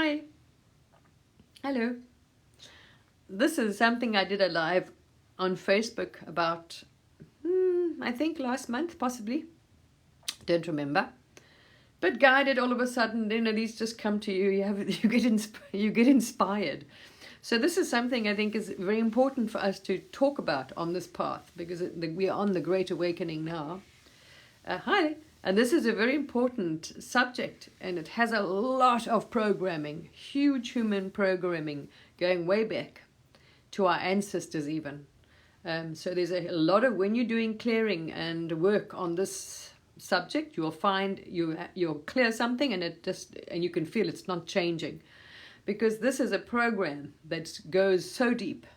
Hi. Hello. This is something I did a live on Facebook about, I think last month, possibly. Don't remember. But guided all of a sudden, these just come to you. You get inspired. So this is something I think is very important for us to talk about on this path because we are on the Great Awakening now. Hi. And this is a very important subject, and it has a lot of programming, huge human programming, going way back to our ancestors even. So there's a lot of, when you're doing clearing and work on this subject, you'll find you'll clear something and you can feel it's not changing. Because this is a program that goes so deep.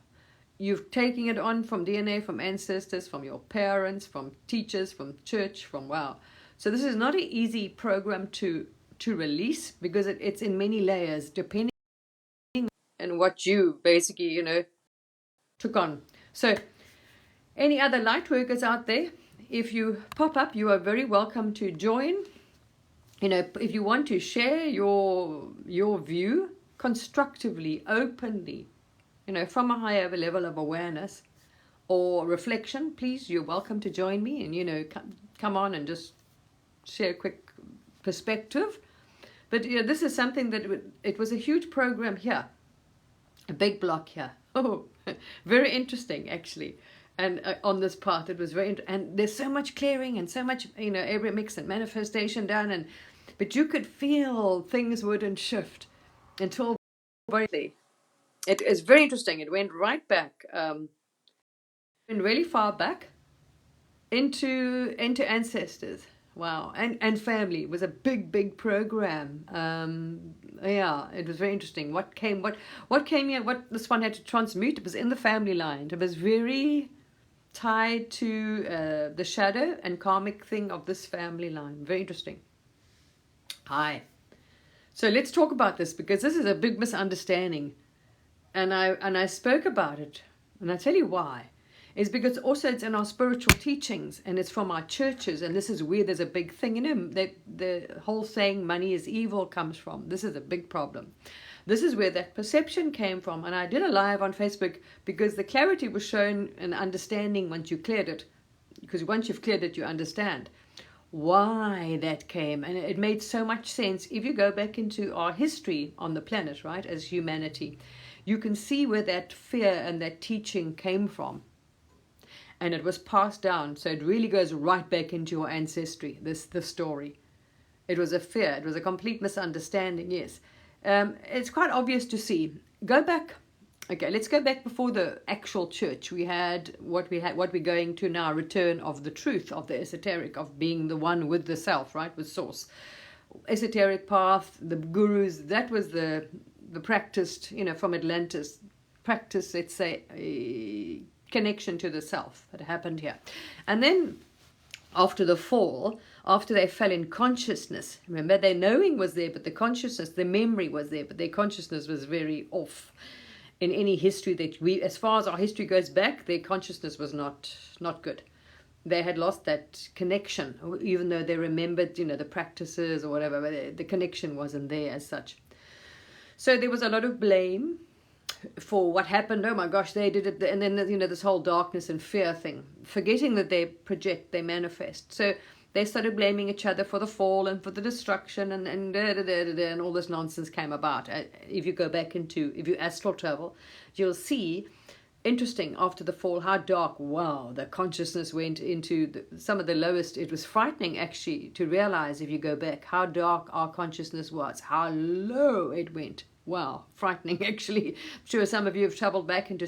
You've taken it on from DNA, from ancestors, from your parents, from teachers, from church, from wow. So this is not an easy program to release because it's in many layers depending on what you basically, took on. So any other light workers out there, if you pop up, you are very welcome to join. If you want to share your view constructively, openly, from a higher level of awareness or reflection, please, you're welcome to join me and, come on and just share a quick perspective. But, this is something that it was a huge program here, a big block here. Oh, very interesting, actually. And on this path, it was and there's so much clearing and so much, every mix and manifestation done. But you could feel things wouldn't shift until it is very interesting. It went right back, went really far back into ancestors. Wow, and family. It was a big program. Yeah, it was very interesting. What came here? What this one had to transmute? It was in the family line. It was very tied to the shadow and karmic thing of this family line. Very interesting. Hi. So let's talk about this because this is a big misunderstanding. And I spoke about it, and I tell you why. Is because also it's in our spiritual teachings and it's from our churches, and this is where there's a big thing. The whole saying money is evil comes from. This is a big problem. This is where that perception came from. And I did a live on Facebook because the clarity was shown and understanding once you cleared it. Because once you've cleared it, you understand why that came. And it made so much sense. If you go back into our history on the planet, right, as humanity, you can see where that fear and that teaching came from. And it was passed down. So it really goes right back into your ancestry, this story. It was a fear. It was a complete misunderstanding, yes. It's quite obvious to see. Go back. Okay, let's go back before the actual church. We had what we're going to now, return of the truth, of the esoteric, of being the one with the self, right, with source. Esoteric path, the gurus, that was the practiced, from Atlantis, practice, let's say, a connection to the self that happened here. And then after the fall, after they fell in consciousness, remember, their knowing was there, but the consciousness, the memory was there, but their consciousness was very off. In any history that as far as our history goes back, their consciousness was not good. They had lost that connection, even though they remembered, the practices or whatever, but the connection wasn't there as such. So there was a lot of blame for what happened. Oh my gosh, they did it. And then, this whole darkness and fear thing, forgetting that they project, they manifest. So they started blaming each other for the fall and for the destruction and all this nonsense came about. If you go back if you astral travel, you'll see, interesting, after the fall, how dark, wow, the consciousness went into some of the lowest. It was frightening, actually, to realize, if you go back, how dark our consciousness was, how low it went. Wow, frightening, actually. I'm sure some of you have traveled back into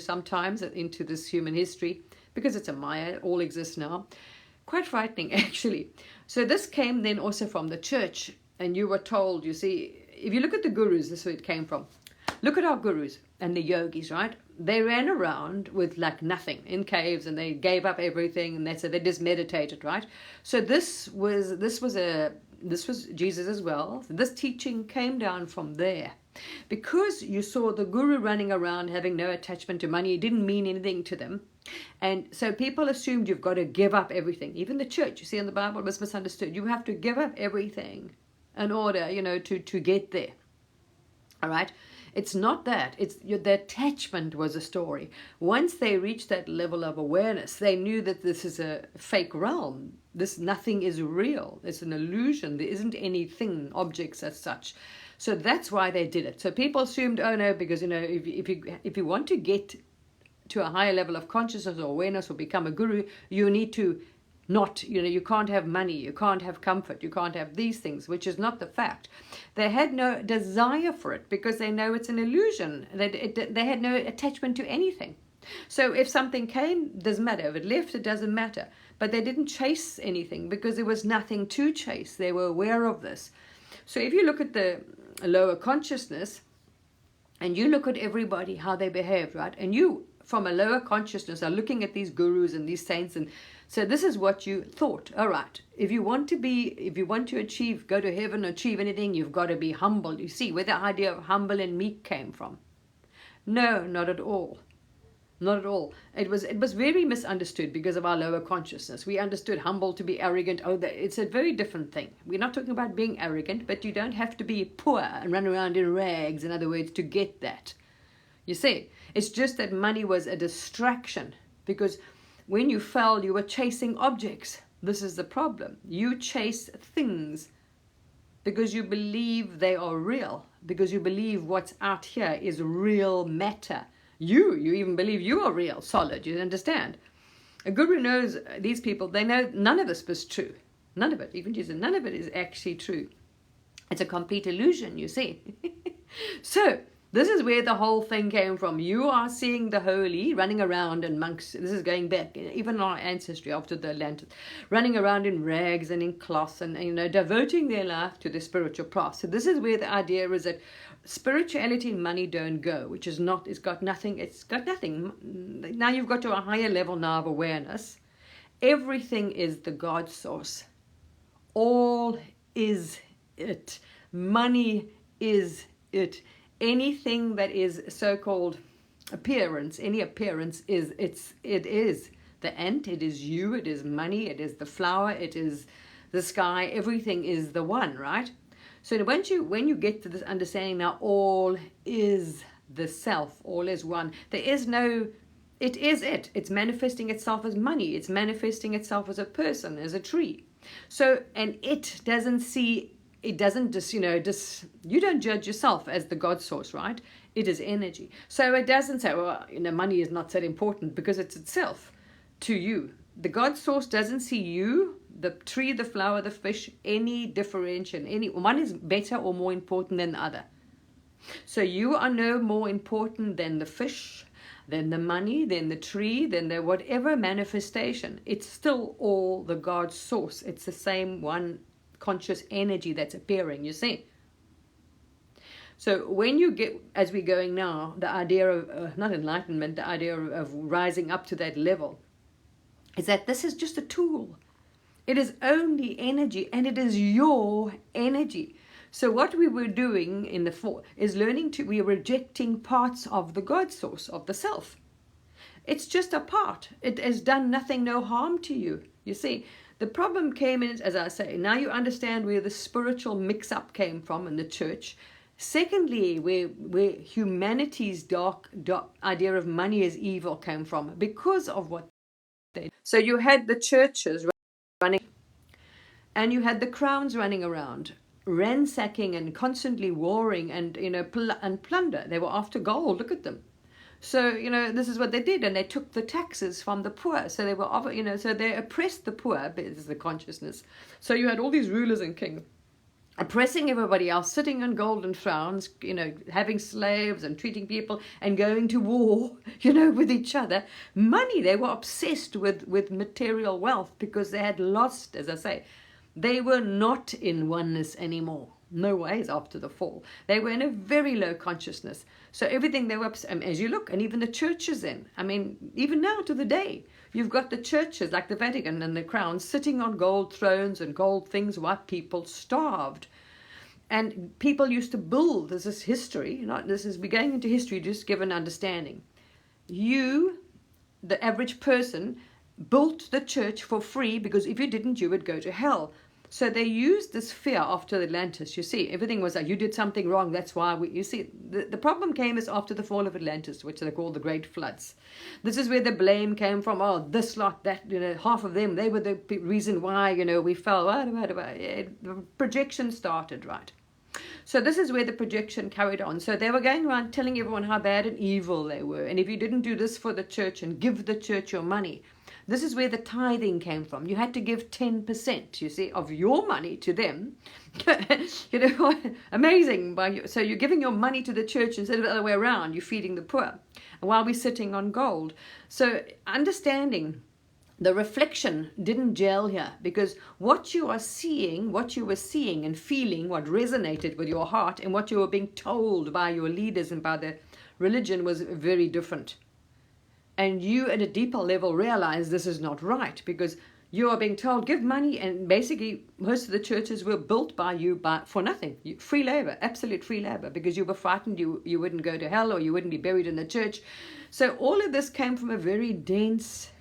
this human history, because it's a Maya, it all exists now. Quite frightening, actually. So this came then also from the church, and you were told, you see, if you look at the gurus, this is where it came from. Look at our gurus and the yogis, right? They ran around with like nothing in caves, and they gave up everything, and they just meditated, right? So this was Jesus as well. This teaching came down from there. Because you saw the guru running around having no attachment to money, it didn't mean anything to them. And so people assumed you've got to give up everything. Even the church, you see in the Bible, was misunderstood. You have to give up everything in order, to get there. All right. It's not that. The attachment was a story. Once they reached that level of awareness, they knew that this is a fake realm. Nothing is real. It's an illusion. There isn't anything, objects as such. So that's why they did it. So people assumed, oh no, because if you want to get to a higher level of consciousness or awareness or become a guru, you need to you can't have money, you can't have comfort, you can't have these things, which is not the fact. They had no desire for it because they know it's an illusion. They had no attachment to anything. So if something came, doesn't matter. If it left, it doesn't matter. But they didn't chase anything because there was nothing to chase. They were aware of this. So if you look at the lower consciousness and you look at everybody, how they behaved, right? And you, from a lower consciousness, are looking at these gurus and these saints, and so this is what you thought. All right, if you want to achieve, go to heaven, achieve anything, you've got to be humble. You see where the idea of humble and meek came from? No, not at all. Not at all. It was very misunderstood because of our lower consciousness. We understood humble to be arrogant. Oh, it's a very different thing. We're not talking about being arrogant, but you don't have to be poor and run around in rags, in other words, to get that. You see, it's just that money was a distraction because when you fell, you were chasing objects. This is the problem. You chase things because you believe they are real, because you believe what's out here is real matter. You even believe you are real, solid, you understand? A guru knows these people, they know none of this is true. None of it, even Jesus, none of it is actually true. It's a complete illusion, you see. So, this is where the whole thing came from. You are seeing the holy running around, and monks, this is going back, even our ancestry after the Atlantis, running around in rags and in cloths and, devoting their life to the spiritual path. So this is where the idea is that spirituality and money don't go, which is not, it's got nothing. Now you've got to a higher level now of awareness. Everything is the God source. All is it. Money is it. Anything that is so-called appearance, any appearance it is the ant, it is you, it is money, it is the flower, it is the sky, everything is the one, right? So when you get to this understanding now, all is the self, all is one. There is no, it is it. It's manifesting itself as money. It's manifesting itself as a person, as a tree. So, and it doesn't see, it doesn't just, you don't judge yourself as the God source, right? It is energy. So it doesn't say, well, money is not that important because it's itself to you. The God source doesn't see you, the tree, the flower, the fish, any differentiation. One is better or more important than the other. So you are no more important than the fish, than the money, than the tree, than the whatever manifestation. It's still all the God source. It's the same one conscious energy that's appearing, you see. So when you get, as we're going now, the idea of, not enlightenment, the idea of rising up to that level, is that this is just a tool. It is only energy, and it is your energy. So what we were doing in the four is we are rejecting parts of the God source, of the self. It's just a part. It has done nothing, no harm to you. You see, the problem came in, as I say, now you understand where the spiritual mix-up came from in the church. Secondly, where humanity's dark idea of money as evil came from, because of what they did. So you had the churches running, and you had the crowns running around, ransacking and constantly warring and and plunder. They were after gold. Look at them. So this is what they did, and they took the taxes from the poor. So they were so they oppressed the poor. This is the consciousness. So you had all these rulers and kings oppressing everybody else, sitting on golden thrones, having slaves and treating people and going to war, with each other. Money, they were obsessed with material wealth because they had lost, as I say, they were not in oneness anymore. No ways after the fall. They were in a very low consciousness. So everything they were, as you look, and even the churches then, even now to the day, you've got the churches like the Vatican and the Crown sitting on gold thrones and gold things while people starved. And people used to build, this is history, we're going into history, just give an understanding. You, the average person, built the church for free because if you didn't, you would go to hell. So they used this fear after Atlantis. You see, everything was like, you did something wrong, that's why you see, the problem came is after the fall of Atlantis, which they call the Great Floods. This is where the blame came from. Oh, this lot, that, half of them, they were the reason why, we fell. The projection started, right? So this is where the projection carried on. So they were going around telling everyone how bad and evil they were. And if you didn't do this for the church and give the church your money, this is where the tithing came from. You had to give 10%, you see, of your money to them. Amazing. So you're giving your money to the church instead of the other way around. You're feeding the poor while we're sitting on gold. So understanding the reflection didn't gel here, because what you are seeing, what you were seeing and feeling, what resonated with your heart and what you were being told by your leaders and by the religion was very different. And you at a deeper level realize this is not right, because you are being told give money, and basically most of the churches were built by you for nothing. Free labor, absolute free labor, because you were frightened you wouldn't go to hell or you wouldn't be buried in the church. So all of this came from a very dense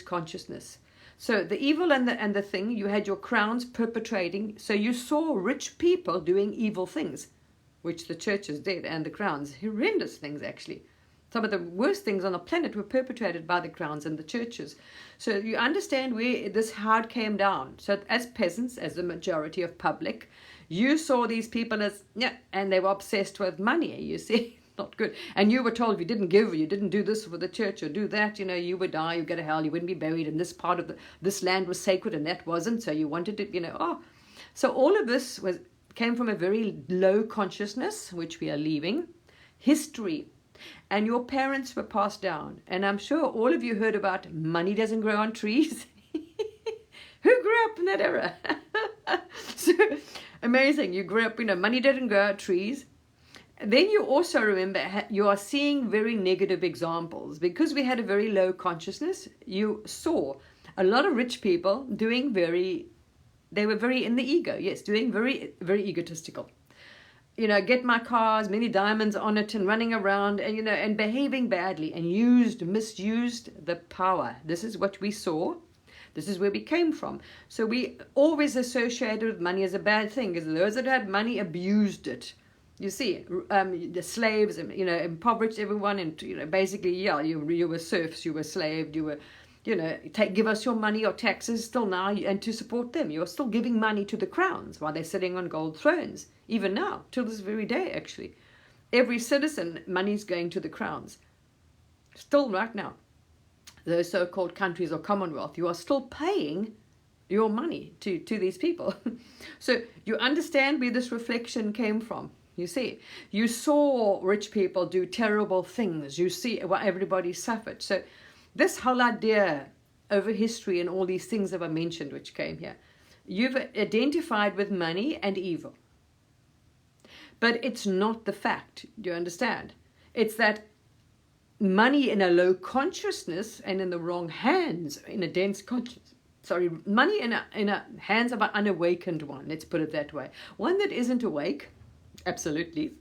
consciousness. So the evil and the thing, you had your crowns perpetrating. So you saw rich people doing evil things, which the churches did, and the crowns, horrendous things actually. Some of the worst things on the planet were perpetrated by the crowns and the churches. So you understand how it came down. So as peasants, as the majority of public, you saw these people as, and they were obsessed with money, you see. Not good. And you were told if you didn't give, or you didn't do this for the church or do that, you would die, you'd go to hell, you wouldn't be buried, and this part of this land was sacred and that wasn't, so you wanted to, So all of this came from a very low consciousness, which we are leaving, history. And your parents were passed down. And I'm sure all of you heard about money doesn't grow on trees. Who grew up in that era? So amazing. You grew up, money doesn't grow on trees. Then you also remember you are seeing very negative examples. Because we had a very low consciousness, you saw a lot of rich people doing they were very in the ego. Yes, doing very, very egotistical. Get my cars, many diamonds on it, and running around and, and behaving badly, and misused the power. This is what we saw. This is where we came from. So we always associated with money as a bad thing, because those that had money abused it. You see, the slaves, impoverished everyone, and, basically, you were serfs, you were slaved, you were, give us your money or taxes still now, and to support them. You're still giving money to the crowns while they're sitting on gold thrones. Even now, till this very day, actually. Every citizen, money's going to the crowns. Still right now. Those so-called countries or Commonwealth, you are still paying your money to these people. So you understand where this reflection came from. You see, you saw rich people do terrible things. You see why everybody suffered. So this whole idea over history and all these things that I mentioned, which came here, you've identified with money and evil. But it's not the fact, do you understand? It's that money in a low consciousness and in the wrong hands, in a dense consciousness. Money in a hands of an unawakened one, let's put it that way. One that isn't awake, absolutely,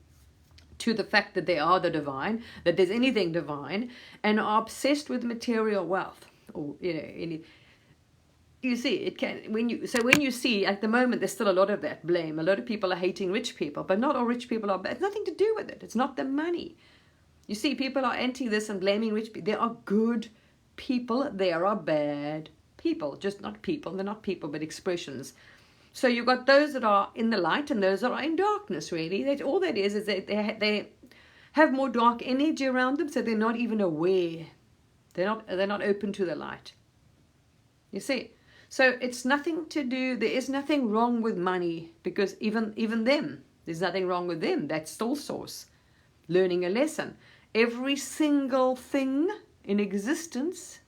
to the fact that they are the divine, that there's anything divine, and are obsessed with material wealth. Or, you see, it can, when you see, at the moment, there's still a lot of that blame. A lot of people are hating rich people, but not all rich people are bad. It's nothing to do with it. It's not the money. You see, people are anti this and blaming rich people. There are good people. There are bad people. Just not people. They're not people, but expressions. So you've got those that are in the light and those that are in darkness, really. All that is that they have more dark energy around them, so they're not even aware. They're not open to the light. You see? So it's nothing to do, there is nothing wrong with money, because even them, there's nothing wrong with them. That's still source. Learning a lesson. Every single thing in existence,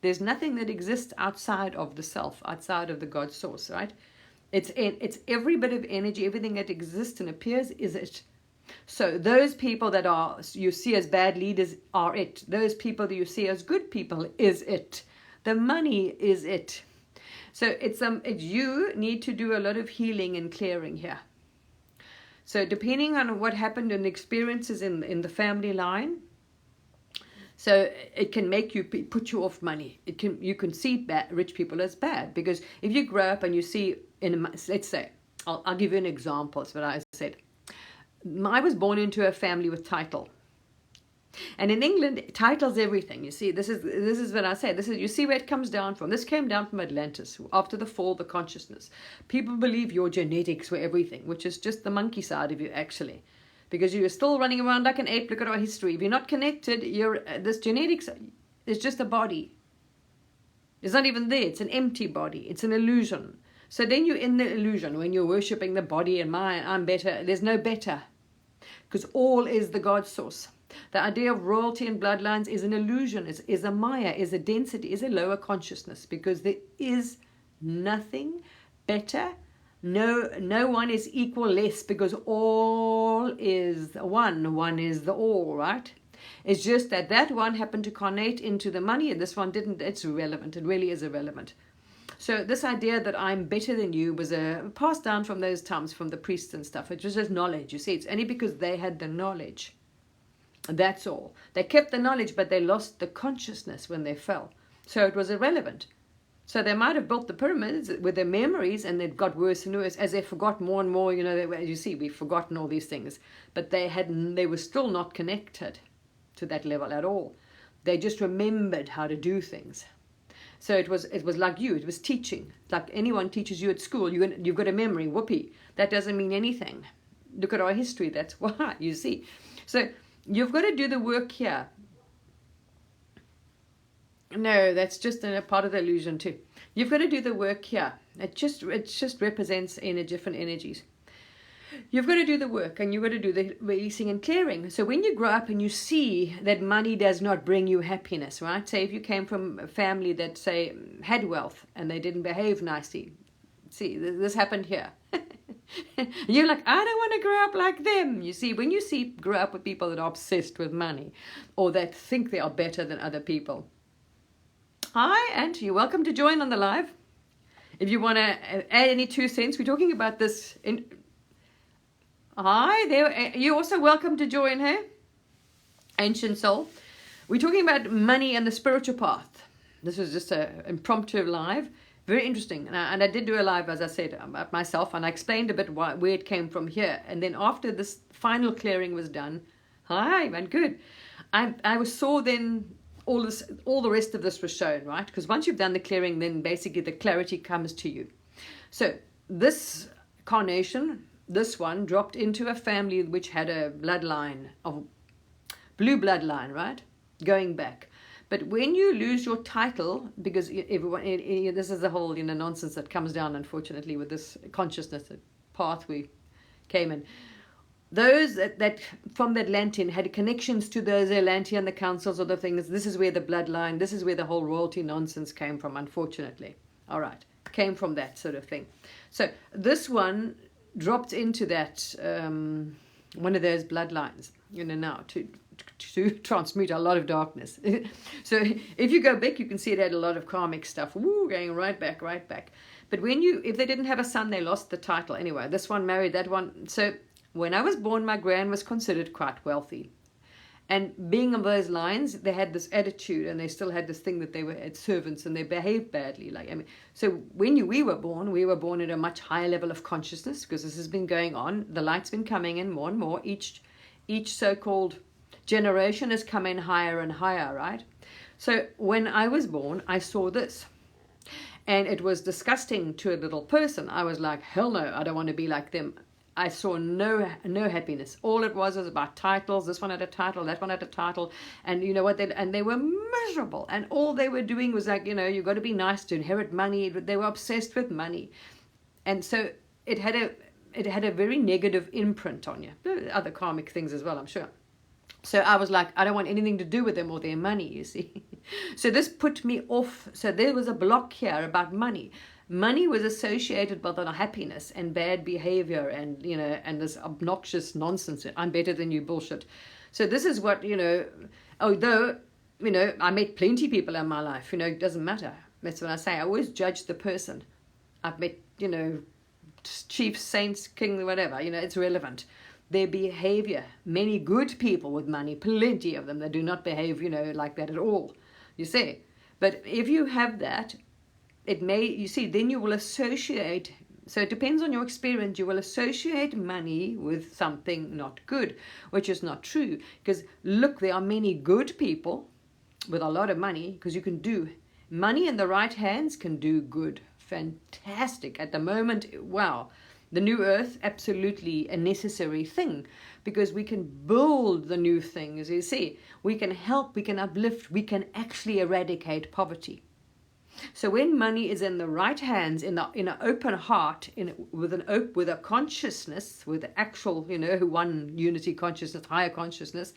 there's nothing that exists outside of the self, outside of the God source, right? It's every bit of energy, everything that exists and appears is it. So those people that you see as bad leaders are it. Those people that you see as good people is it. The money is it. So you need to do a lot of healing and clearing here. So depending on what happened and experiences in the family line, so it can make you put you off money. You can see rich people as bad, because if you grow up and you see let's say, I'll give you an example. It's what I said. I was born into a family with title. And in England, title's everything. You see, this is what I say. You see where it comes down from. This came down from Atlantis after the fall of the consciousness. People believe your genetics were everything, which is just the monkey side of you, actually, because you're still running around like an ape. Look at our history. If you're not connected, this genetics is just a body. It's not even there. It's an empty body. It's an illusion. So then you're in the illusion when you're worshipping the body and I'm better. There's no better, because all is the God source. The idea of royalty and bloodlines is an illusion, is a maya, is a density, is a lower consciousness, because there is nothing better. No one is equal less, because all is one. One is the all, right? It's just that one happened to carnate into the money and this one didn't. It's irrelevant. It really is irrelevant. So this idea that I'm better than you was passed down from those times, from the priests and stuff. It was just knowledge. You see, it's only because they had the knowledge. That's all. They kept the knowledge, but they lost the consciousness when they fell. So it was irrelevant. So they might have built the pyramids with their memories, and it got worse and worse as they forgot more and more. You know, you see, we've forgotten all these things, but they were still not connected to that level at all. They just remembered how to do things. So it was like it was teaching. Like anyone teaches you at school, you've got a memory. Whoopee. That doesn't mean anything. Look at our history. That's why, you see. So you've got to do the work here. No, that's just a part of the illusion too. You've got to do the work here. It just represents different energies. You've got to do the work, and you've got to do the releasing and clearing. So when you grow up and you see that money does not bring you happiness, right? Say if you came from a family that, say, had wealth and they didn't behave nicely. See, this happened here. You're like, I don't want to grow up like them. You see, when you grow up with people that are obsessed with money or that think they are better than other people. Hi, and you're welcome to join on the live. If you want to add any 2 cents, we're talking about this in... Hi, there. You're also welcome to join her, Ancient Soul. We're talking about money and the spiritual path. This is just an impromptu live. Very interesting. And I did do a live, as I said, about myself, and I explained a bit where it came from here. And then after this final clearing was done, hi, man, good. I saw then all the rest of this was shown, right? Because once you've done the clearing, then basically the clarity comes to you. So this carnation, this one dropped into a family which had a bloodline of blue bloodline, right? Going back. But when you lose your title, because everyone, this is the whole nonsense that comes down, unfortunately, with this consciousness path we came in. Those that from the Atlantean had connections to those Atlantean, the councils or the things. This is where the bloodline, this is where the whole royalty nonsense came from, unfortunately. All right, came from that sort of thing. So this one dropped into that one of those bloodlines, now to transmute a lot of darkness. So if you go back, you can see it had a lot of karmic stuff, going right back. But if they didn't have a son, they lost the title. Anyway, this one married that one. So when I was born, my gran was considered quite wealthy. And being of those lines, they had this attitude, and they still had this thing that they were servants and they behaved badly. So when we were born at a much higher level of consciousness, because this has been going on. The light's been coming in more and more. Each so-called generation has come in higher and higher, right? So when I was born, I saw this. And it was disgusting to a little person. I was like, hell no, I don't want to be like them. I saw no happiness. All it was about titles. This one had a title, that one had a title, and you know what? They were miserable. And all they were doing was like, you've got to be nice to inherit money. They were obsessed with money, and so it had a very negative imprint on you. Other karmic things as well, I'm sure. So I was like, I don't want anything to do with them or their money. You see, so this put me off. So there was a block here about money. Money was associated with unhappiness and bad behavior and, and this obnoxious nonsense. I'm better than you bullshit. So this is what, although, I met plenty of people in my life, it doesn't matter. That's what I say. I always judge the person. I've met, chiefs, saints, king, whatever, it's relevant. Their behavior, many good people with money, plenty of them, they do not behave, like that at all, you see. But if you have that, then you will associate So it depends on your experience. You will associate money with something not good, which is not true. Because look, there are many good people with a lot of money, because you can do money in the right hands can do good. Fantastic. At the moment, wow, the new earth, absolutely a necessary thing, because we can build the new thing. As you see, we can help, we can uplift, we can actually eradicate poverty. So when money is in the right hands, in an open heart, with a consciousness, with actual, one unity consciousness, higher consciousness,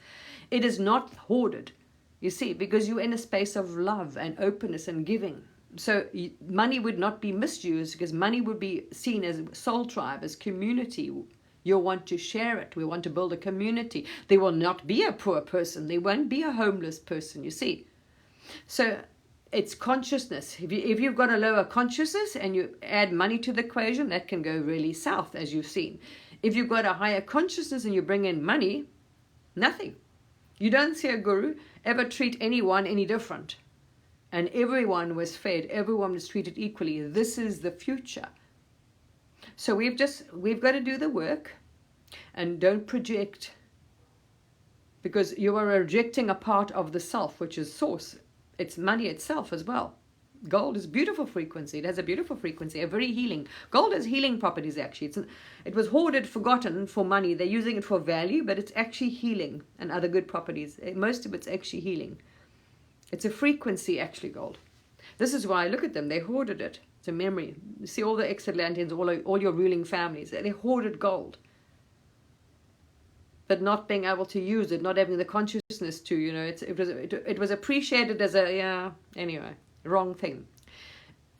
it is not hoarded. You see, because you're in a space of love and openness and giving. So money would not be misused, because money would be seen as soul tribe, as community. You'll want to share it. We want to build a community. There will not be a poor person. There won't be a homeless person, you see. So it's consciousness. If you've got a lower consciousness and you add money to the equation, that can go really south, as you've seen. If you've got a higher consciousness and you bring in money, nothing. You don't see a guru ever treat anyone any different. And everyone was fed. Everyone was treated equally. This is the future. So we've got to do the work, and don't project, because you are rejecting a part of the self, which is source. It's money itself as well. Gold is beautiful frequency. It has a beautiful frequency, a very healing. Gold has healing properties, actually. It was hoarded, forgotten for money. They're using it for value, but it's actually healing and other good properties. Most of it's actually healing. It's a frequency, actually, gold. This is why, look at them. They hoarded it. It's a memory. You see all the ex-Atlanteans, all your ruling families. They hoarded gold. But not being able to use it, not having the consciousness to, it was appreciated as anyway, wrong thing.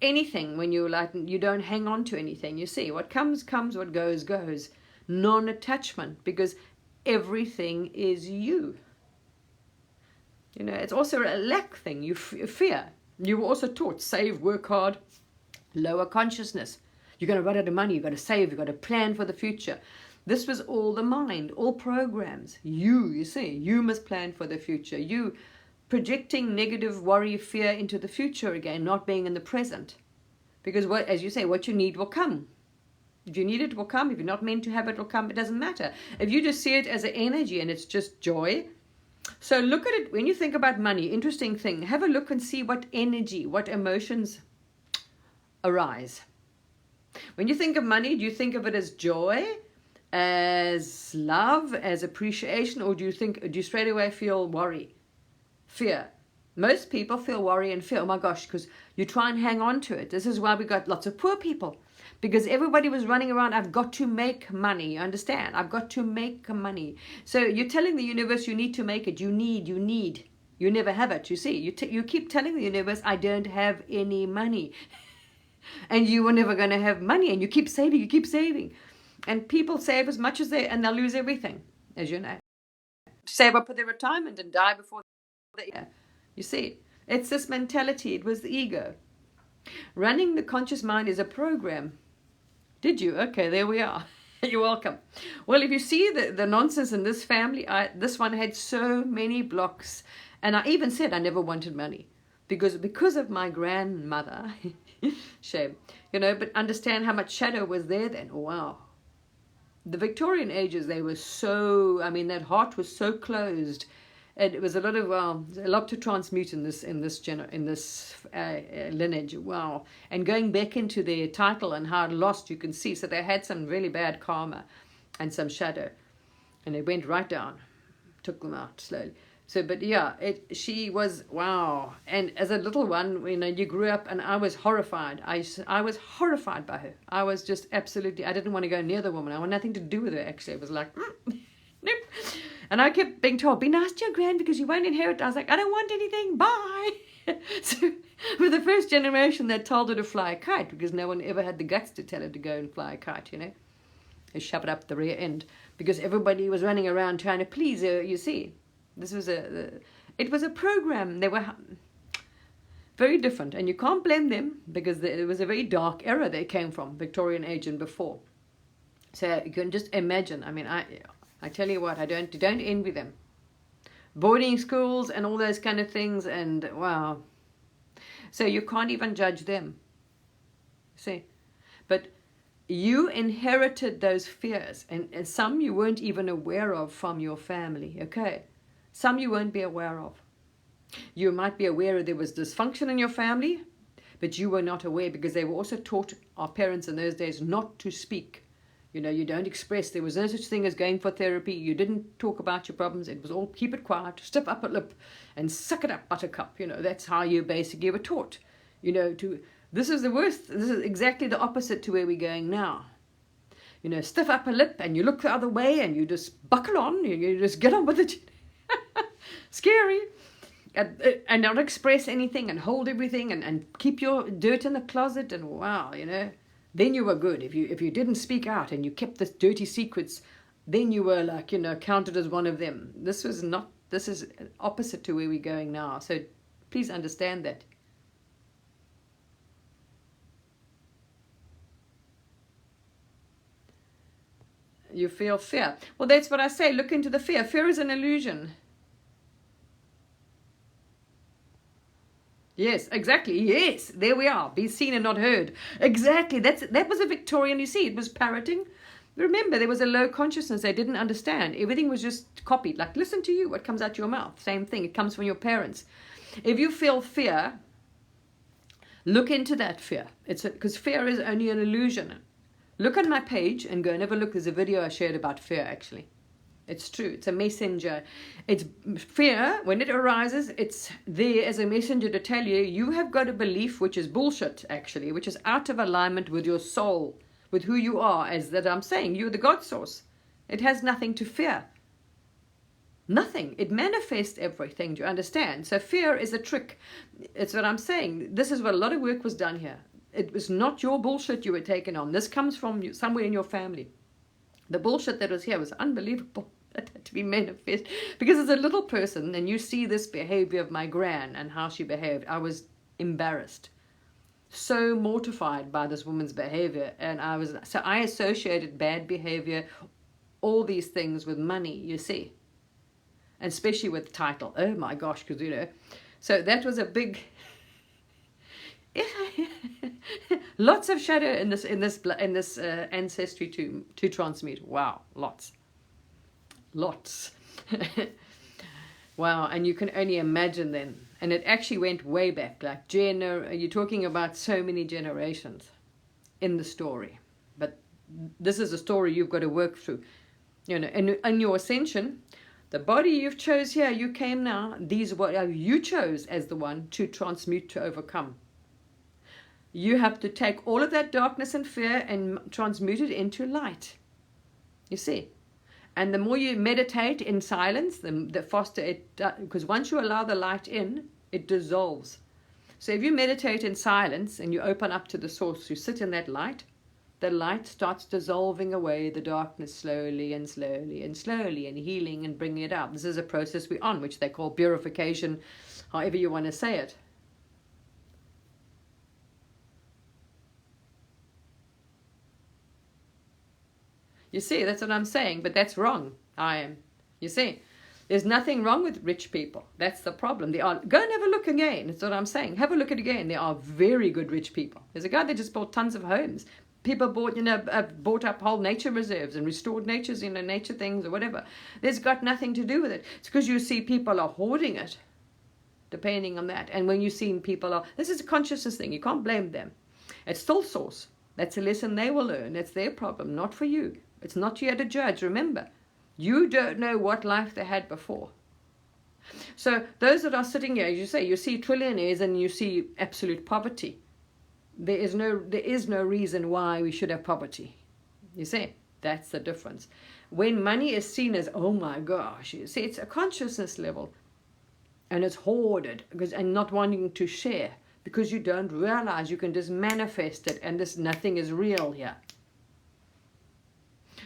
Anything, when you you don't hang on to anything. You see, what comes, comes, what goes, goes. Non-attachment, because everything is you. It's also a lack thing. You fear. You were also taught, save, work hard, lower consciousness. You're going to run out of money, you've got to save, you've got to plan for the future. This was all the mind, all programs. You see, you must plan for the future. You projecting negative worry, fear into the future again, not being in the present. Because as you say, what you need will come. If you need it, it will come. If you're not meant to have it, it will come. It doesn't matter. If you just see it as an energy and it's just joy. So look at it, when you think about money, interesting thing, have a look and see what energy, what emotions arise. When you think of money, do you think of it as joy, as love, as appreciation, or do you straight away feel worry, fear? Most people feel worry and fear. Oh my gosh, because you try and hang on to it. This is why we got lots of poor people, because everybody was running around, I've got to make money. You understand? I've got to make money. So you're telling the universe you need to make it. You need. You never have it. You see, you keep telling the universe, I don't have any money. And you were never going to have money. And you keep saving. And people save as much as and they'll lose everything, as you know. Save up for their retirement and die before you see, it's this mentality. It was the ego. Running the conscious mind is a program. Did you? Okay, there we are. You're welcome. Well, if you see the nonsense in this family, this one had so many blocks. And I even said I never wanted money. Because of my grandmother. Shame. But understand how much shadow was there then. Wow. The Victorian ages, they were so, that heart was so closed. And it was a lot to transmute in this lineage. Wow. And going back into their title and how it lost, you can see. So they had some really bad karma and some shadow. And it went right down. Took them out slowly. So, but yeah, she was, wow. And as a little one, you grew up, and I was horrified. I was horrified by her. I was just absolutely, I didn't want to go near the woman. I wanted nothing to do with her, actually. It was like, nope. And I kept being told, be nice to your grand because you won't inherit. I was like, I don't want anything. Bye. So we're the first generation that told her to fly a kite, because no one ever had the guts to tell her to go and fly a kite, They shove it up the rear end because everybody was running around trying to please her, you see. This was it was a program. They were very different, and you can't blame them, because it was a very dark era they came from, Victorian age and before. So you can just imagine. I tell you what, don't envy them. Boarding schools and all those kind of things, and wow. So you can't even judge them. See, but You inherited those fears, and some you weren't even aware of from your family, okay? Some you won't be aware of. You might be aware there was dysfunction in your family, but you were not aware because they were also taught, our parents in those days, not to speak. You know, you don't express. There was no such thing as going for therapy. You didn't talk about your problems. It was all keep it quiet, stiff upper lip, and suck it up, buttercup. You know, that's how you basically were taught. You know, this is the worst. This is exactly the opposite to where we're going now. You know, stiff upper lip, and you look the other way, and you just buckle on. You just get on with it. Scary. And not express anything and hold everything and keep your dirt in the closet, and wow, you know, then you were good. If you didn't speak out and you kept this dirty secrets, then you were like, you know, counted as one of them. This is opposite to where we're going now. So please understand that. You feel fear. Well, that's what I say. Look into the fear. Fear is an illusion. Yes, exactly. Yes, there we are. Be seen and not heard. Exactly. That was a Victorian, you see. It was parroting. Remember, there was a low consciousness. They didn't understand. Everything was just copied. Like, listen to you. What comes out your mouth? Same thing. It comes from your parents. If you feel fear, look into that fear. Because fear is only an illusion. Look on my page and go and have a look. There's a video I shared about fear, actually. It's true. It's a messenger. It's fear. When it arises, it's there as a messenger to tell you, you have got a belief which is bullshit, actually, which is out of alignment with your soul, with who you are, as that I'm saying. You're the God source. It has nothing to fear. Nothing. It manifests everything. Do you understand? So fear is a trick. It's what I'm saying. This is what a lot of work was done here. It was not your bullshit you were taking on. This comes from somewhere in your family. The bullshit that was here was unbelievable. It had to be manifest because as a little person, and you see this behavior of my gran and how she behaved, I was embarrassed, so mortified by this woman's behavior, and I associated bad behavior, all these things, with money, you see, and especially with title. Oh my gosh, because you know, so that was a big. Lots of shadow in this ancestry to transmute. Wow, lots. Wow, and you can only imagine then. And it actually went way back, like you're talking about so many generations in the story. But this is a story you've got to work through. You know, and in your ascension, the body you've chose here, you came now, these are what you chose as the one to transmute, to overcome. You have to take all of that darkness and fear and transmute it into light. You see? And the more you meditate in silence, the faster it does. Because once you allow the light in, it dissolves. So if you meditate in silence and you open up to the source, you sit in that light, the light starts dissolving away the darkness slowly and slowly and slowly, and healing and bringing it out. This is a process we're on, which they call purification, however you want to say it. You see, that's what I'm saying, but that's wrong. You see, there's nothing wrong with rich people. That's the problem. Go and have a look again. That's what I'm saying. Have a look at it again. There are very good rich people. There's a guy that just bought tons of homes. People bought up whole nature reserves and restored nature things or whatever. There's got nothing to do with it. It's because you see people are hoarding it, depending on that. And when you see this is a consciousness thing. You can't blame them. It's still source. That's a lesson they will learn. That's their problem, not for you. It's not you to judge. Remember, you don't know what life they had before. So those that are sitting here, as you say, you see trillionaires and you see absolute poverty. There is no reason why we should have poverty. You see, that's the difference. When money is seen as, oh my gosh, you see, it's a consciousness level, and it's hoarded and not wanting to share because you don't realize you can just manifest it, and nothing is real here.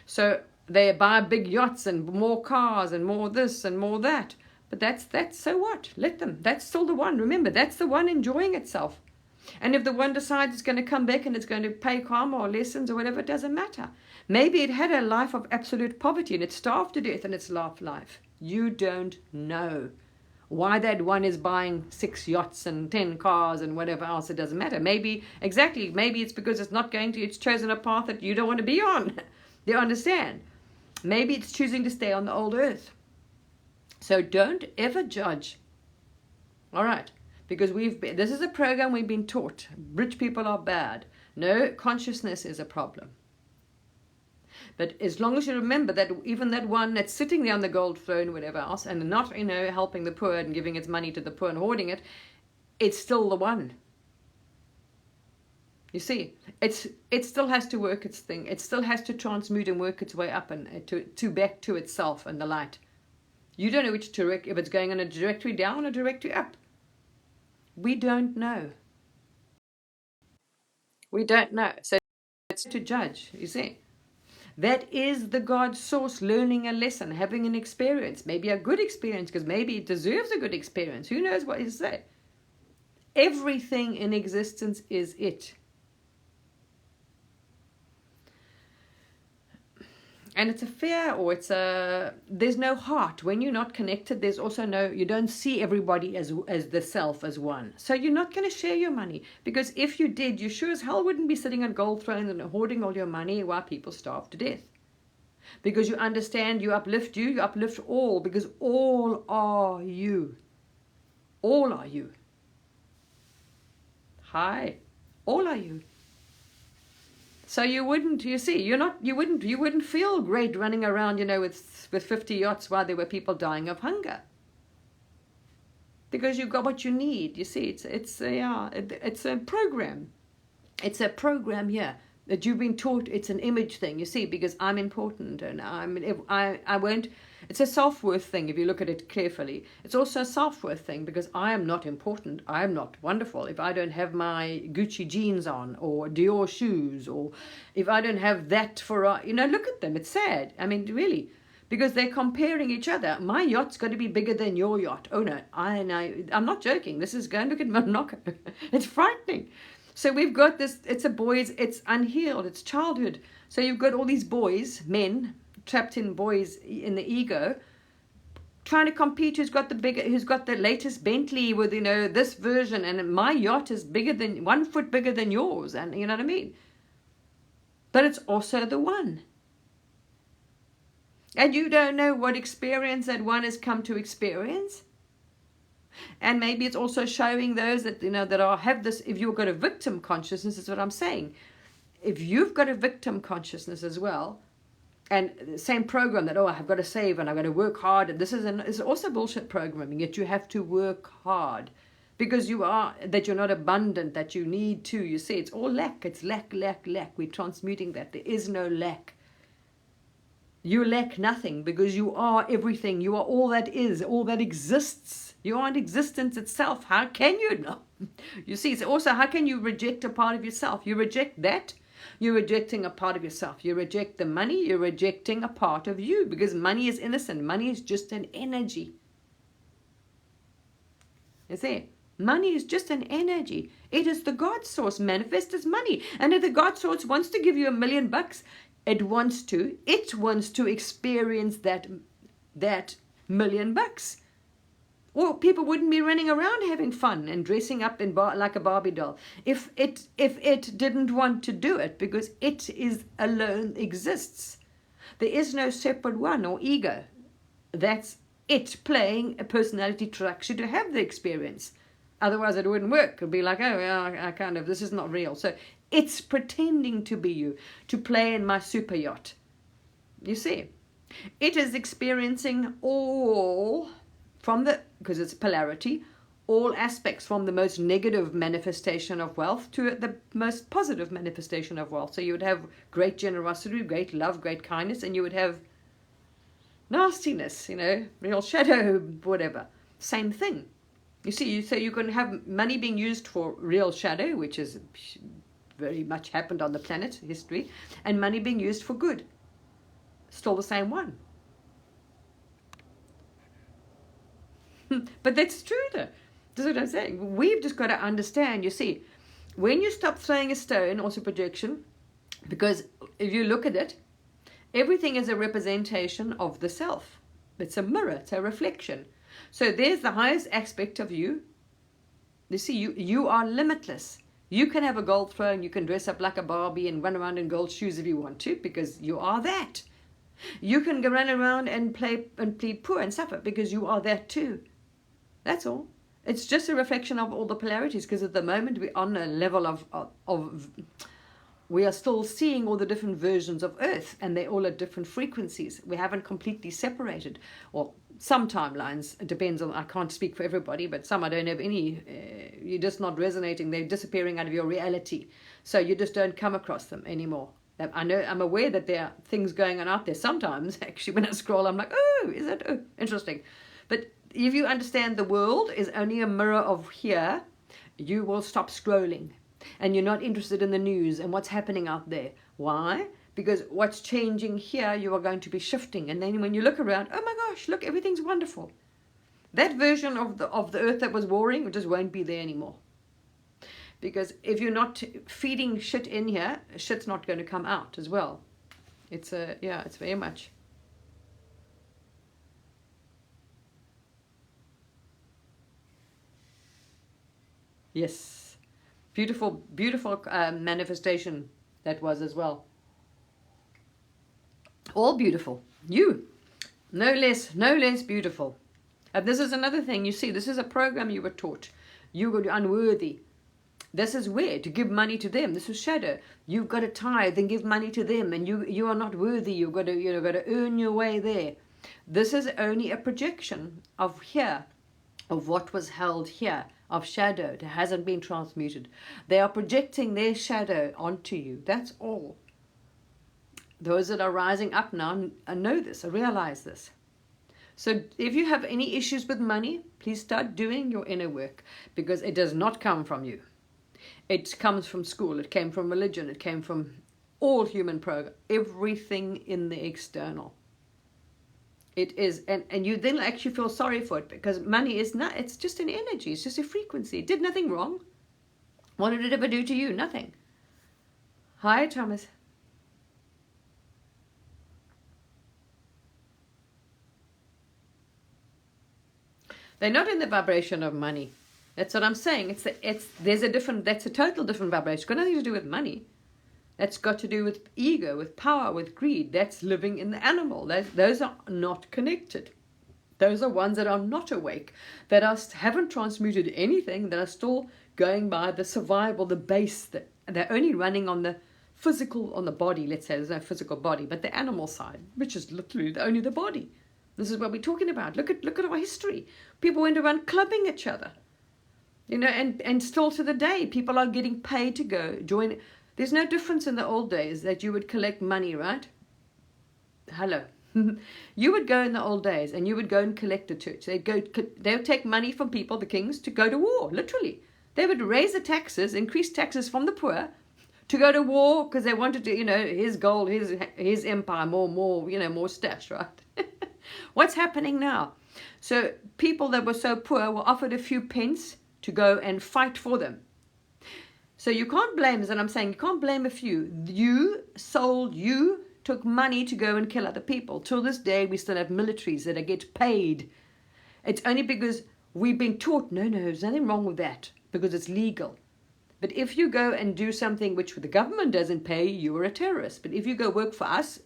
So they buy big yachts and more cars and more this and more that. But that's so what? Let them. That's still the one. Remember, that's the one enjoying itself. And if the one decides it's going to come back and it's going to pay karma or lessons or whatever, it doesn't matter. Maybe it had a life of absolute poverty and it starved to death in its life. You don't know. Why that one is buying 6 yachts and 10 cars and whatever else, it doesn't matter. Maybe it's because it's chosen a path that you don't want to be on. Do you understand? Maybe it's choosing to stay on the old earth. So don't ever judge. All right. Because this is a program we've been taught. Rich people are bad. No, consciousness is a problem. But as long as you remember that even that one that's sitting there on the gold throne, whatever else, and not, helping the poor and giving its money to the poor and hoarding it, it's still the one. You see, it still has to work its thing. It still has to transmute and work its way up and to back to itself and the light. You don't know which if it's going on a directory down or a directory up. We don't know. We don't know. So it's to judge, you see. That is the God source learning a lesson, having an experience, maybe a good experience, because maybe it deserves a good experience. Who knows what you say? Everything in existence is it. And it's a fear, or there's no heart. When you're not connected, there's also you don't see everybody as the self, as one. So you're not going to share your money. Because if you did, you sure as hell wouldn't be sitting on gold thrones and hoarding all your money while people starve to death. Because you understand, you uplift all, because all are you. All are you. Hi. All are you. So you wouldn't feel great running around, with 50 yachts while there were people dying of hunger. Because you've got what you need. You see, it's a program. It's a program here that you've been taught. It's an image thing, you see, because I'm important and I won't. It's a self-worth thing if you look at it carefully. It's also a self-worth thing because I am not important. I am not wonderful if I don't have my Gucci jeans on or Dior shoes, or if I don't have that look at them. It's sad. I mean, really, because they're comparing each other. My yacht's got to be bigger than your yacht. Oh no, I'm not joking. This is going to look at Monaco. It's frightening. So we've got this. It's it's unhealed. It's childhood. So you've got all these boys, men, trapped in the ego, trying to compete who's got the latest Bentley with this version, and my yacht is 1 foot bigger than yours, and you know what I mean. But it's also the one, and you don't know what experience that one has come to experience. And maybe it's also showing those that have this. If you've got a victim consciousness, is what I'm saying. If you've got a victim consciousness as well, and the same program that, I've got to save and I've got to work hard. And this is also bullshit programming, yet you have to work hard because you're not abundant, that you need to. You see, it's all lack. It's lack. We're transmuting that. There is no lack. You lack nothing because you are everything. You are all that is, all that exists. You aren't existence itself. How can you know? You see, it's also, how can you reject a part of yourself? You reject that. You're rejecting a part of yourself. You reject the money. You're rejecting a part of you, because money is innocent. Money is just an energy. You see, money is just an energy. It is the God source manifest as money. And if the God source wants to give you $1 million, it wants to experience that $1 million. Or people wouldn't be running around having fun and dressing up like a Barbie doll if it didn't want to do it, because it is alone exists. There is no separate one or ego. That's it playing a personality track to have the experience. Otherwise it wouldn't work. It'd be like, this is not real. So it's pretending to be you, to play in my super yacht. You see, it is experiencing all because it's polarity, all aspects, from the most negative manifestation of wealth to the most positive manifestation of wealth. So you would have great generosity, great love, great kindness, and you would have nastiness, real shadow, whatever. Same thing. You see, so you can have money being used for real shadow, which is very much happened on the planet history, and money being used for good. Still the same one. But that's true though. That's what I'm saying. We've just got to understand, you see, when you stop throwing a stone, also projection, because if you look at it, everything is a representation of the self. It's a mirror, it's a reflection. So there's the highest aspect of you. You see, you are limitless. You can have a gold throne, you can dress up like a Barbie and run around in gold shoes if you want to, because you are that. You can go run around and play and plead poor and suffer, because you are that too. That's all. It's just a reflection of all the polarities, because at the moment we're on a level of we are still seeing all the different versions of Earth, and they're all at different frequencies. We haven't completely separated. Well, some timelines, it depends on, I can't speak for everybody, but some I don't have any, you're just not resonating, they're disappearing out of your reality. So you just don't come across them anymore. I know, I'm aware that there are things going on out there. Sometimes, actually, when I scroll, I'm like, oh, is that, oh, interesting. But if you understand the world is only a mirror of here, you will stop scrolling. And you're not interested in the news and what's happening out there. Why? Because what's changing here, you are going to be shifting. And then when you look around, oh my gosh, look, everything's wonderful. That version of the earth that was warring just won't be there anymore. Because if you're not feeding shit in here, shit's not going to come out as well. It's it's very much. Yes. Beautiful, beautiful manifestation that was as well. All beautiful. You, no less beautiful. And this is another thing, you see, this is a program you were taught. You were unworthy. This is where to give money to them. This is shadow. You've got to tithe and give money to them, and you are not worthy. You've got to earn your way there. This is only a projection of here, of what was held here, of shadow that hasn't been transmuted. They are projecting their shadow onto you. That's all. Those that are rising up now know this, realize this. So if you have any issues with money, please start doing your inner work, because it does not come from you. It comes from school, it came from religion, it came from all human program, everything in the external. It is, and you then actually feel sorry for it, because money is not, it's just an energy, it's just a frequency. It did nothing wrong. What did it ever do to you? Nothing. Hi, Thomas. They're not in the vibration of money. That's what I'm saying. There's a different, that's a total different vibration. It's got nothing to do with money. That's got to do with ego, with power, with greed. That's living in the animal. Those are not connected. Those are ones that are not awake, that haven't transmuted anything, that are still going by the survival, the base. They're only running on the physical, on the body, let's say. There's no physical body, but the animal side, which is literally only the body. This is what we're talking about. Look at our history. People went around clubbing each other. And still to the day, people are getting paid to go join. There's no difference in the old days that you would collect money, right? Hello. You would go in the old days and you would go and collect the church. They would take money from people, the kings, to go to war, literally. They would raise the taxes, increase taxes from the poor to go to war, because they wanted to, his gold, his empire, more stash, right? What's happening now? So people that were so poor were offered a few pence to go and fight for them. So you can't blame, as I'm saying, you can't blame a few. You took money to go and kill other people. Till this day, we still have militaries that get paid. It's only because we've been taught, no, there's nothing wrong with that, because it's legal. But if you go and do something which the government doesn't pay, you are a terrorist. But if you go work for us,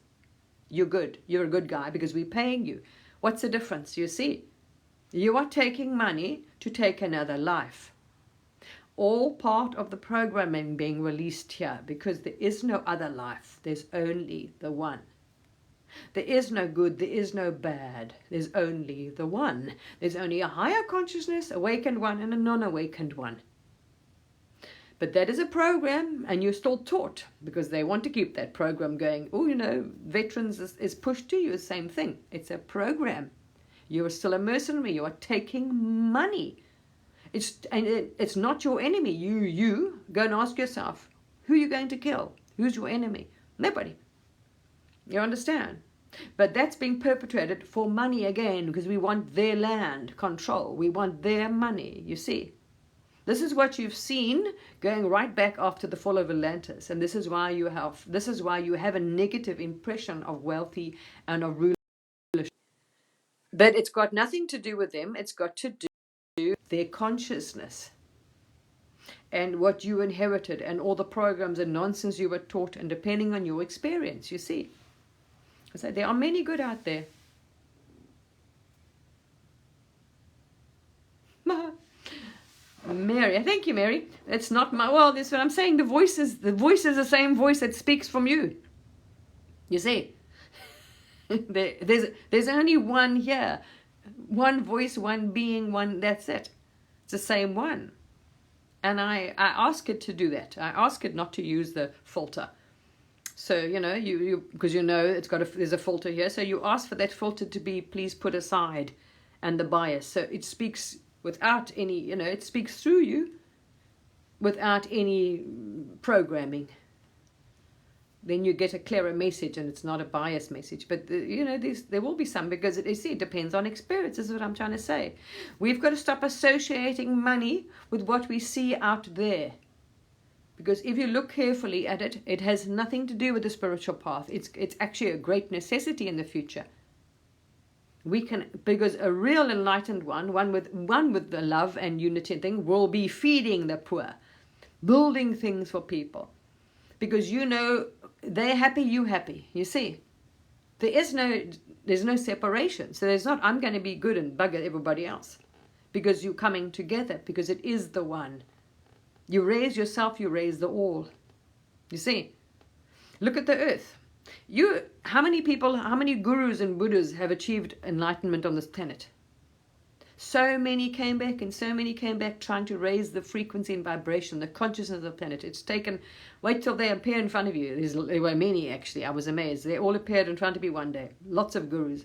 you're good. You're a good guy because we're paying you. What's the difference? You see, you are taking money to take another life. All part of the programming being released here, because there is no other life. There's only the one. There is no good, there is no bad. There's only the one. There's only a higher consciousness, awakened one, and a non-awakened one. But that is a program, and you're still taught, because they want to keep that program going. Oh, veterans is pushed to you, the same thing. It's a program. You are still a mercenary. You are taking money. It's not your enemy. You go and ask yourself, who are you going to kill? Who's your enemy? Nobody. You understand? But that's being perpetrated for money again, because we want their land control. We want their money, you see. This is what you've seen going right back after the fall of Atlantis, and this is why you have a negative impression of wealthy and of rulership. But it's got nothing to do with them. It's got to do with their consciousness and what you inherited and all the programs and nonsense you were taught, and depending on your experience, you see. So there are many good out there. Mary, thank you, Mary. It's not my, well, that's what I'm saying. The voice is the same voice that speaks from you. You see, there's only one here, one voice, one being, one. That's it. It's the same one. And I ask it to do that. I ask it not to use the filter. So, you know, you because you know it's got there's a filter here. So you ask for that filter to be, please put aside, and the bias. So it speaks without any, you know, it speaks through you without any programming. Then you get a clearer message, and it's not a biased message. But, you know, there will be some, because it depends on experience, is what I'm trying to say. We've got to stop associating money with what we see out there. Because if you look carefully at it, it has nothing to do with the spiritual path. It's actually a great necessity in the future. We can, because a real enlightened one with the love and unity thing, will be feeding the poor, building things for people. Because, you know, they're happy, you happy. You see, there's no separation. So there's not, I'm going to be good and bugger everybody else, because you're coming together, because it is the one. You raise yourself, you raise the all. You see, look at the earth. How many people, how many gurus and Buddhas have achieved enlightenment on this planet? So many came back, and so many came back trying to raise the frequency and vibration, the consciousness of the planet. It's taken, wait till they appear in front of you. There were many, actually. I was amazed. They all appeared in front of me one day. Lots of gurus.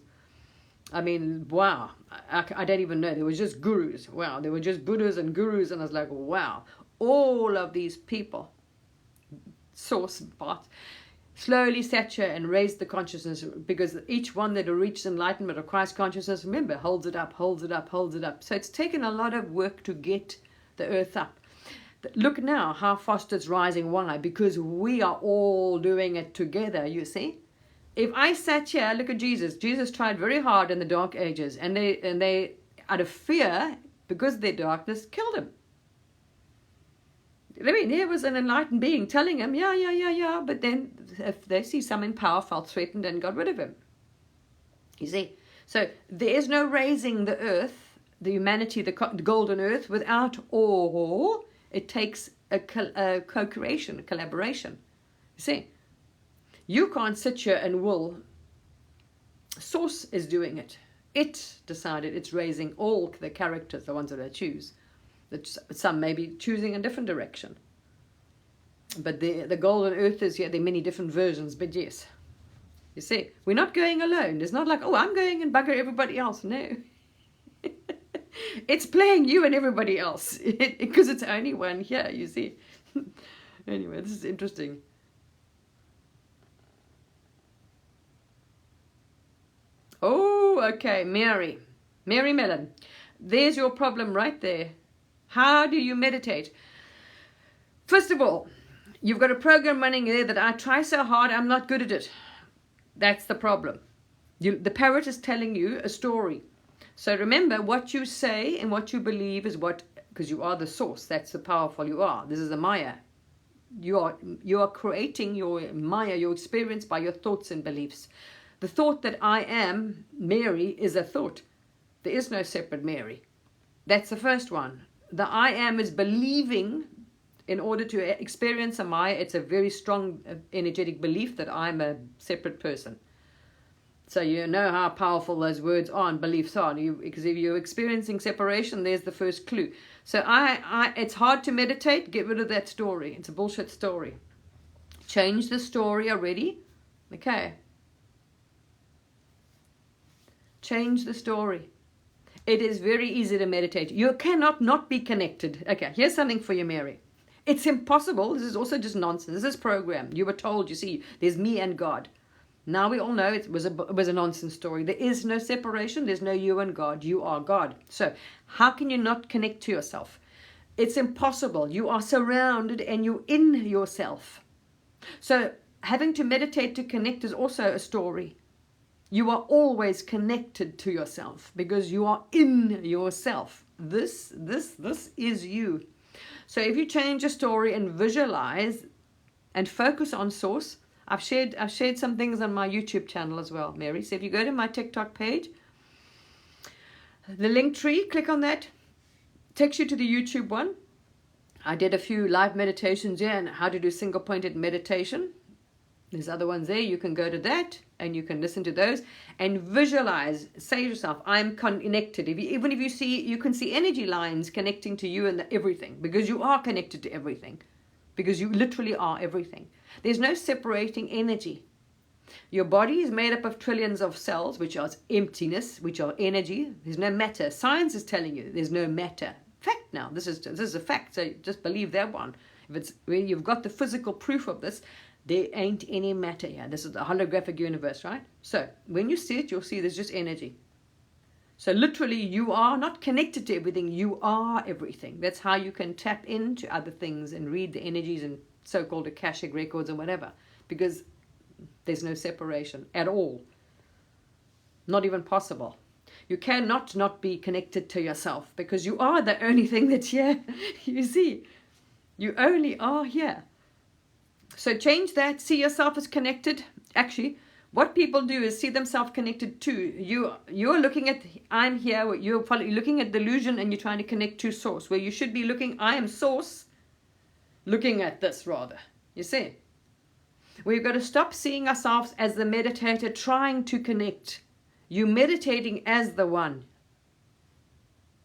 I mean, wow. I don't even know. There was just gurus. Wow. There were just Buddhas and gurus, and I was like, wow. All of these people, source path, slowly sature and raise the consciousness, because each one that reaches enlightenment of Christ consciousness, remember, holds it up, holds it up, holds it up. So it's taken a lot of work to get the earth up. Look now how fast it's rising. Why? Because we are all doing it together, you see. If I sat here, look at Jesus. Jesus tried very hard in the Dark Ages, and they out of fear, because of their darkness, killed him. I mean, here was an enlightened being telling him, yeah, but then if they see some in power, felt threatened and got rid of him. You see? So there is no raising the earth, the humanity, the golden earth, without awe. It takes a co-creation, a collaboration. You see? You can't sit here and will. Source is doing it. It decided it's raising all the characters, the ones that I choose. Some may be choosing a different direction. But the golden earth is here. There are many different versions, but yes. You see, we're not going alone. It's not like, oh, I'm going and bugger everybody else. No. It's playing you and everybody else. Because it's only one here, you see. Anyway, this is interesting. Oh, okay, Mary Mellon. There's your problem right there. How do you meditate? First of all, you've got a program running there that I try so hard, I'm not good at it. That's the problem. The parrot is telling you a story. So remember, what you say and what you believe is what, because you are the source. That's the powerful you are. This is the Maya. You are creating your Maya, your experience, by your thoughts and beliefs. The thought that I am Mary is a thought. There is no separate Mary. That's the first one. The I am is believing. In order to experience a Maya, it's a very strong energetic belief that I'm a separate person. So you know how powerful those words are and beliefs are. Because if you're experiencing separation, there's the first clue. So it's hard to meditate. Get rid of that story. It's a bullshit story. Change the story already. Okay. Change the story. It is very easy to meditate. You cannot not be connected. Okay, here's something for you, Mary. It's impossible. This is also just nonsense. This is program. You were told, you see, there's me and God. Now we all know it was a nonsense story. There is no separation. There's no you and God. You are God. So how can you not connect to yourself? It's impossible. You are surrounded and you're in yourself. So having to meditate to connect is also a story. You are always connected to yourself because you are in yourself. This is you. So if you change your story and visualize and focus on source, I've shared some things on my YouTube channel as well, Mary. So if you go to my TikTok page, the link tree, click on that, takes you to the YouTube one. I did a few live meditations here and how to do single pointed meditation. There's other ones there. You can go to that and you can listen to those and visualize. Say to yourself, I'm connected. Even if you see, you can see energy lines connecting to you and everything, because you are connected to everything, because you literally are everything. There's no separating energy. Your body is made up of trillions of cells, which are emptiness, which are energy. There's no matter. Science is telling you there's no matter. Fact now. This is a fact. So just believe that one. If it's where you've got the physical proof of this, there ain't any matter here. This is the holographic universe, right? So when you see it, you'll see there's just energy. So literally, you are not connected to everything. You are everything. That's how you can tap into other things and read the energies and so-called Akashic records and whatever, because there's no separation at all. Not even possible. You cannot not be connected to yourself, because you are the only thing that's here. You see, you only are here. So change that. See yourself as connected. Actually, what people do is see themselves connected to you. You're looking at I'm here. You're looking at delusion and you're trying to connect to source, where you should be looking I am source, looking at this rather. You see, we've got to stop seeing ourselves as the meditator trying to connect. You meditating as the one.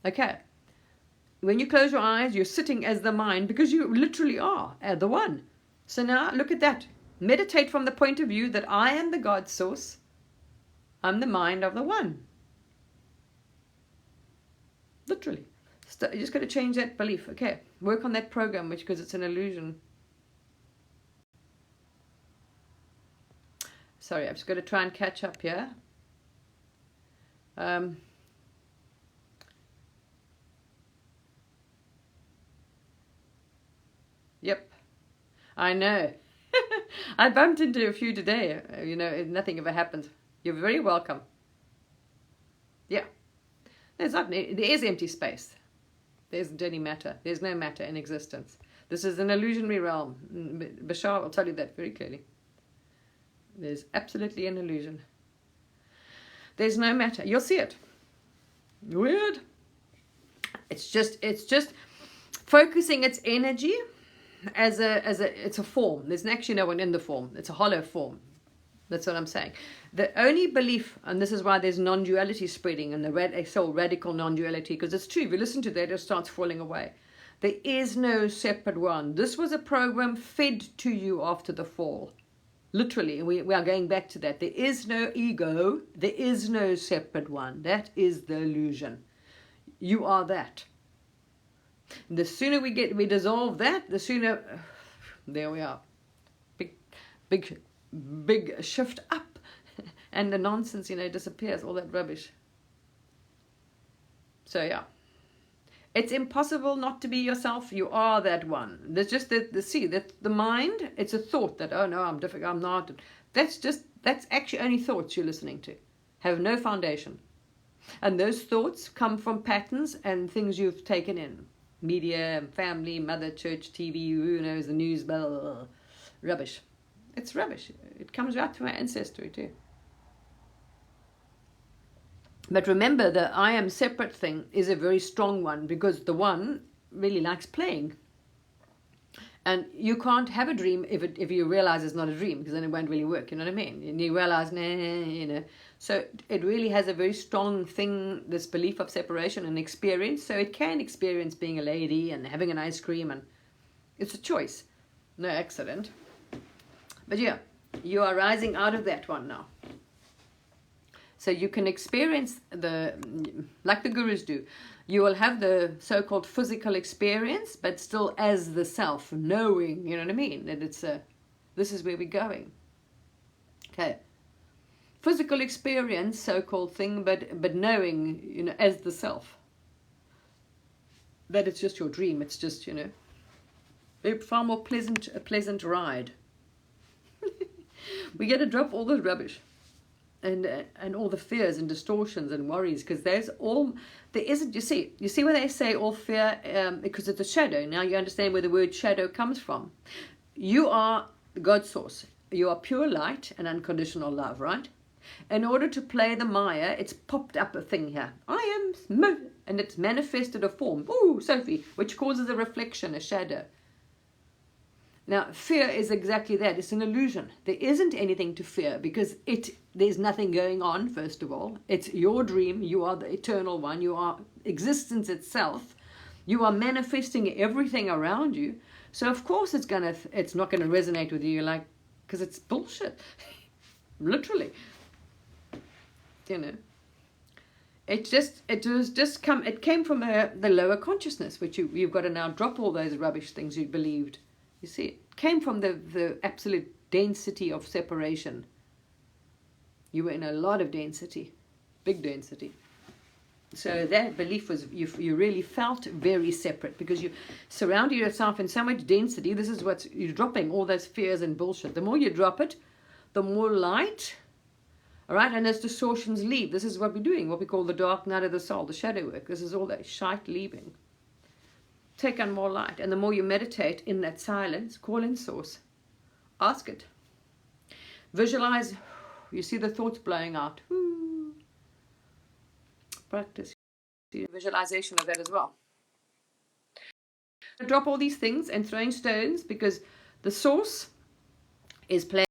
Okay. When you close your eyes, you're sitting as the mind, because you literally are the one. So now look at that. Meditate from the point of view that I am the God source. I'm the mind of the one. Literally. So you just got to change that belief. Okay. Work on that program, because it's an illusion. Sorry, I've just got to try and catch up here. Yep. I know. I bumped into a few today. Nothing ever happened. You're very welcome. Yeah. There is empty space. There isn't any matter. There's no matter in existence. This is an illusionary realm. Bashar will tell you that very clearly. There's absolutely an illusion. There's no matter. You'll see it. Weird. It's just focusing its energy as it's a form. There's actually no one in the form. It's a hollow form. That's what I'm saying. The only belief, and this is why there's non-duality spreading and the radical non-duality, because it's true. If you listen to that, it starts falling away. There is no separate one. This was a program fed to you after the fall. Literally, we are going back to that. There is no ego. There is no separate one. That is the illusion. You are that. The sooner we dissolve that, the sooner, there we are. Big shift up, and the nonsense, disappears, all that rubbish. So yeah, it's impossible not to be yourself. You are that one. There's just that the mind. It's a thought that, oh no, I'm different. I'm not. That's actually only thoughts you're listening to. Have no foundation, and those thoughts come from patterns and things you've taken in. Media, family, mother, church, TV, who knows, the news, blah, blah, blah. Rubbish. It's rubbish. It comes right from our ancestry too. But remember, the I am separate thing is a very strong one, because the one really likes playing. And you can't have a dream if you realize it's not a dream, because then it won't really work, you know what I mean? And you realize, So it really has a very strong thing, this belief of separation and experience. So it can experience being a lady and having an ice cream, and it's a choice. No accident. But yeah, you are rising out of that one now. So you can experience like the gurus do. You will have the so-called physical experience, but still as the self, knowing, you know what I mean? That this is where we're going. Okay. Physical experience, so-called thing, but knowing, as the self. That it's just your dream. It's just, a far more pleasant ride. We got to drop all this rubbish. and all the fears and distortions and worries, because there's all there isn't. You see where they say all fear, because it's a shadow. Now you understand where the word shadow comes from. You are God's source. You are pure light and unconditional love, right? In order to play the Maya, it's popped up a thing here. I am, and it's manifested a form. Ooh, Sophie, which causes a reflection, a shadow. Now, fear is exactly that. It's an illusion. There isn't anything to fear, because there's nothing going on, first of all. It's your dream. You are the eternal one. You are existence itself. You are manifesting everything around you. So, of course, it's not going to resonate with you, because it's bullshit. Literally. You know. It came from the lower consciousness, which you've got to now drop all those rubbish things you believed. You see, it came from the absolute density of separation. You were in a lot of density, big density. So that belief was, you really felt very separate, because you surrounded yourself in so much density. This is you're dropping all those fears and bullshit. The more you drop it, the more light, all right, and as distortions leave. This is what we're doing, what we call the dark night of the soul, the shadow work. This is all that shite leaving. Take on more light, and the more you meditate in that silence, call in source, ask it, visualize. You see the thoughts blowing out. Practice visualization of that as well. Drop all these things and throwing stones, because the source is playing